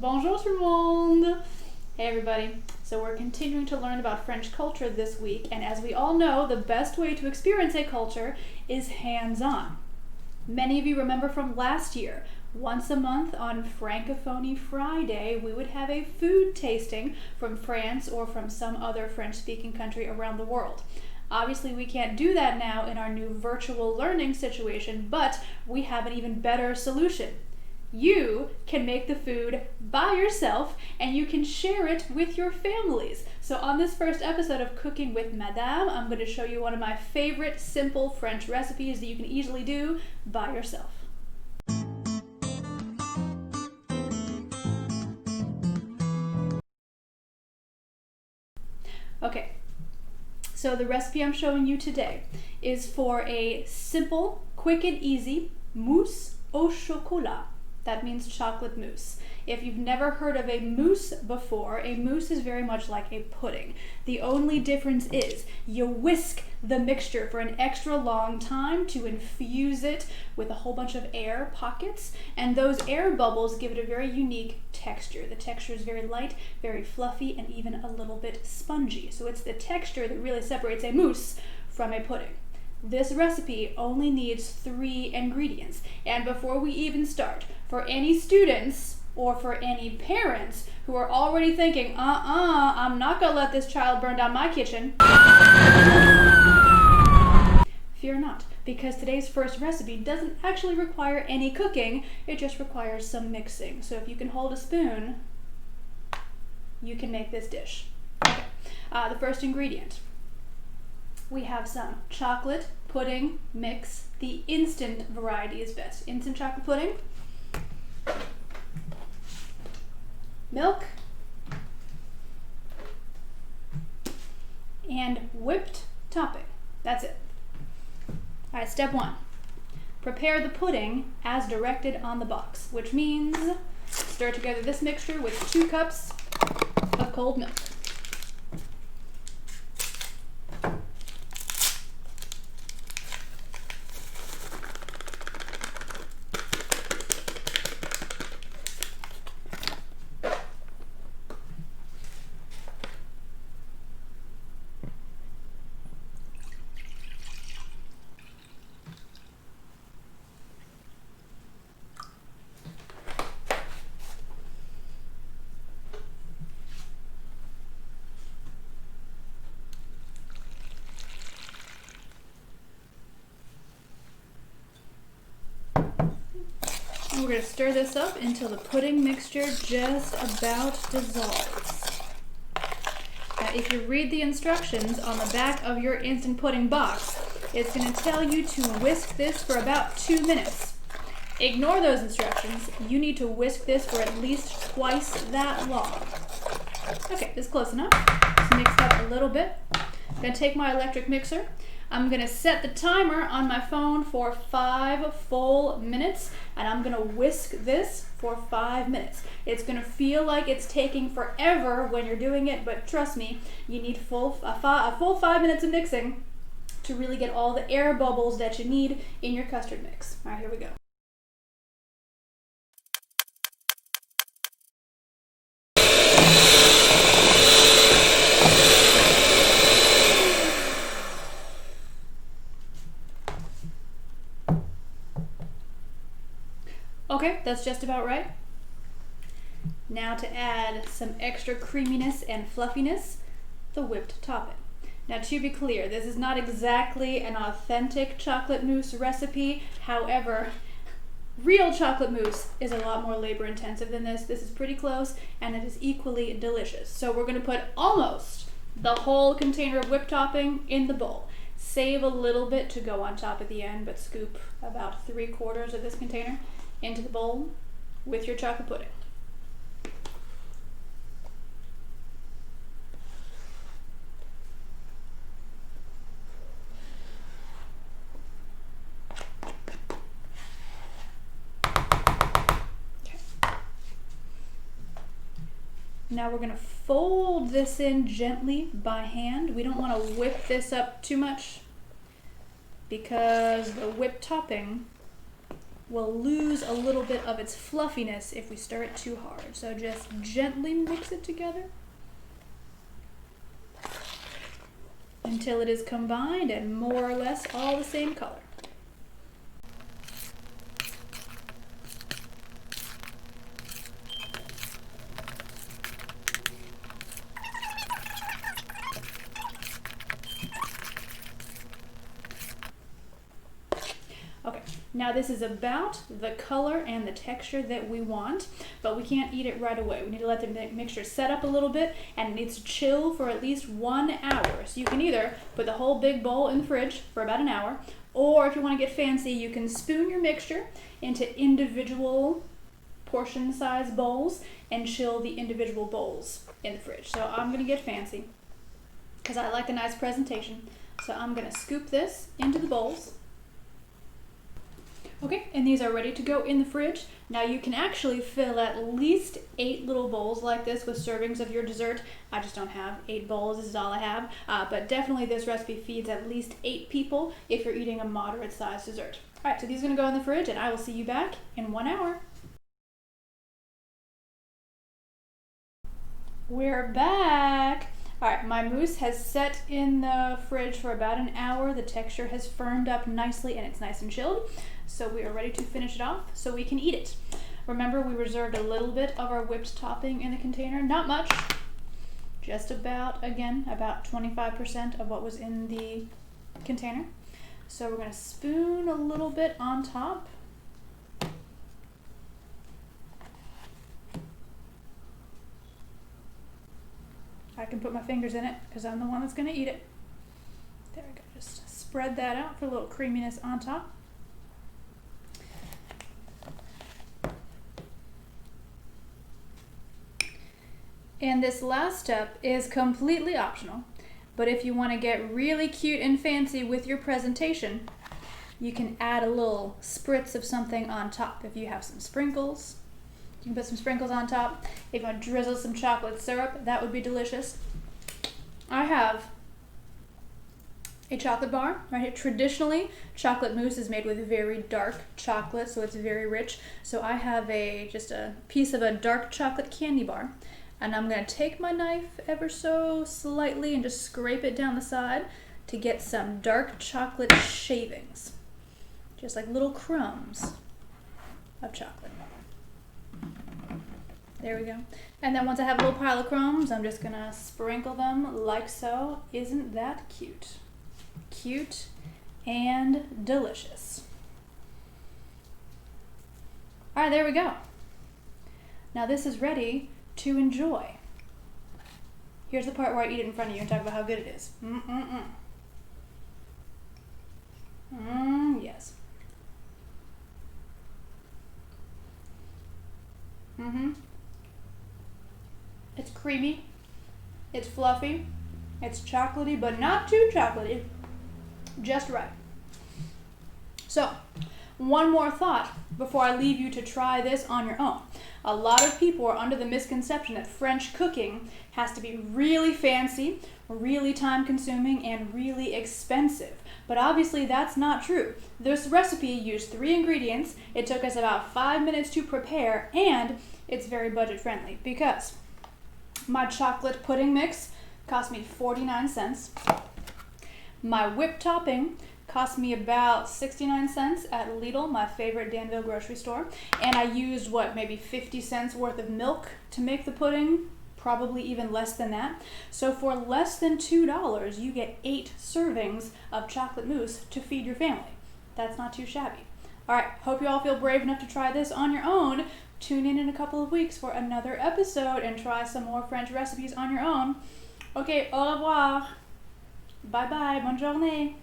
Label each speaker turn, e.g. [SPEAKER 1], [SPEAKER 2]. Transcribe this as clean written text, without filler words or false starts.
[SPEAKER 1] Bonjour tout le monde! Hey everybody. So we're continuing to learn about French culture this week, and as we all know, the best way to experience a culture is hands-on. Many of you remember from last year, once a month on Francophonie Friday, we would have a food tasting from France or from some other French-speaking country around the world. Obviously, we can't do that now in our new virtual learning situation, but we have an even better solution. You can make the food by yourself and you can share it with your families. So on this first episode of Cooking with Madame, I'm going to show you one of my favorite simple French recipes that you can easily do by yourself. Okay, so the recipe I'm showing you today is for a simple, quick and easy mousse au chocolat. That means chocolate mousse. If you've never heard of a mousse before, a mousse is very much like a pudding. The only difference is you whisk the mixture for an extra long time to infuse it with a whole bunch of air pockets, and those air bubbles give it a very unique texture. The texture is very light, very fluffy, and even a little bit spongy. So it's the texture that really separates a mousse from a pudding. This recipe only needs 3 ingredients. And before we even start, for any students or for any parents who are already thinking, I'm not gonna let this child burn down my kitchen, fear not, because today's first recipe doesn't actually require any cooking, it just requires some mixing. So if you can hold a spoon, you can make this dish. Okay. The first ingredient. We have some chocolate pudding mix. The instant variety is best. Instant chocolate pudding, milk, and whipped topping. That's it. All right, step 1. Prepare the pudding as directed on the box, which means stir together this mixture with 2 cups of cold milk. We're going to stir this up until the pudding mixture just about dissolves. Now, if you read the instructions on the back of your instant pudding box, it's going to tell you to whisk this for about 2 minutes. Ignore those instructions. You need to whisk this for at least twice that long. Okay, this is close enough. Just mix it up a little bit. I'm going to take my electric mixer. I'm going to set the timer on my phone for 5 full minutes, and I'm going to whisk this for 5 minutes. It's going to feel like it's taking forever when you're doing it, but trust me, you need a full 5 minutes of mixing to really get all the air bubbles that you need in your custard mix. All right, here we go. Okay, that's just about right. Now to add some extra creaminess and fluffiness, the whipped topping. Now to be clear, this is not exactly an authentic chocolate mousse recipe. However, real chocolate mousse is a lot more labor intensive than this. This is pretty close and it is equally delicious. So we're going to put almost the whole container of whipped topping in the bowl. Save a little bit to go on top at the end, but scoop about 3/4 of this container into the bowl with your chocolate pudding. Okay. Now we're going to fold this in gently by hand. We don't want to whip this up too much because the whipped topping will lose a little bit of its fluffiness if we stir it too hard. So just gently mix it together until it is combined and more or less all the same color. Okay, now this is about the color and the texture that we want, but we can't eat it right away. We need to let the mixture set up a little bit, and it needs to chill for at least 1 hour. So you can either put the whole big bowl in the fridge for about an hour, or if you want to get fancy, you can spoon your mixture into individual portion size bowls and chill the individual bowls in the fridge. So I'm going to get fancy because I like a nice presentation. So I'm going to scoop this into the bowls. Okay, and these are ready to go in the fridge. Now you can actually fill at least 8 little bowls like this with servings of your dessert. I just don't have 8 bowls, this is all I have. But definitely this recipe feeds at least 8 people if you're eating a moderate sized dessert. All right, so these are gonna go in the fridge and I will see you back in 1 hour. We're back. All right, my mousse has set in the fridge for about an hour. The texture has firmed up nicely and it's nice and chilled. So we are ready to finish it off so we can eat it. Remember, we reserved a little bit of our whipped topping in the container. Not much, just about 25% of what was in the container. So we're gonna spoon a little bit on top. I can put my fingers in it because I'm the one that's gonna eat it. There we go, just spread that out for a little creaminess on top. And this last step is completely optional, but if you want to get really cute and fancy with your presentation, you can add a little spritz of something on top. If you have some sprinkles, you can put some sprinkles on top. If you want to drizzle some chocolate syrup, that would be delicious. I have a chocolate bar right here. Traditionally, chocolate mousse is made with very dark chocolate, so it's very rich. So I have just a piece of a dark chocolate candy bar. And I'm going to take my knife ever so slightly and just scrape it down the side to get some dark chocolate shavings. Just like little crumbs of chocolate. There we go. And then once I have a little pile of crumbs, I'm just going to sprinkle them like so. Isn't that cute? Cute and delicious. All right, there we go. Now this is ready to enjoy. Here's the part where I eat it in front of you and talk about how good it is. Yes. It's creamy, it's fluffy, it's chocolatey, but not too chocolatey, just right. So, one more thought before I leave you to try this on your own. A lot of people are under the misconception that French cooking has to be really fancy, really time-consuming, and really expensive. But obviously that's not true. This recipe used 3 ingredients, it took us about 5 minutes to prepare, and it's very budget-friendly because my chocolate pudding mix cost me 49 cents. My whipped topping cost me about 69 cents at Lidl, my favorite Danville grocery store. And I used, maybe 50 cents worth of milk to make the pudding, probably even less than that. So for less than $2, you get 8 servings of chocolate mousse to feed your family. That's not too shabby. All right, hope you all feel brave enough to try this on your own. Tune in a couple of weeks for another episode and try some more French recipes on your own. Okay, au revoir. Bye bye, bonne journée.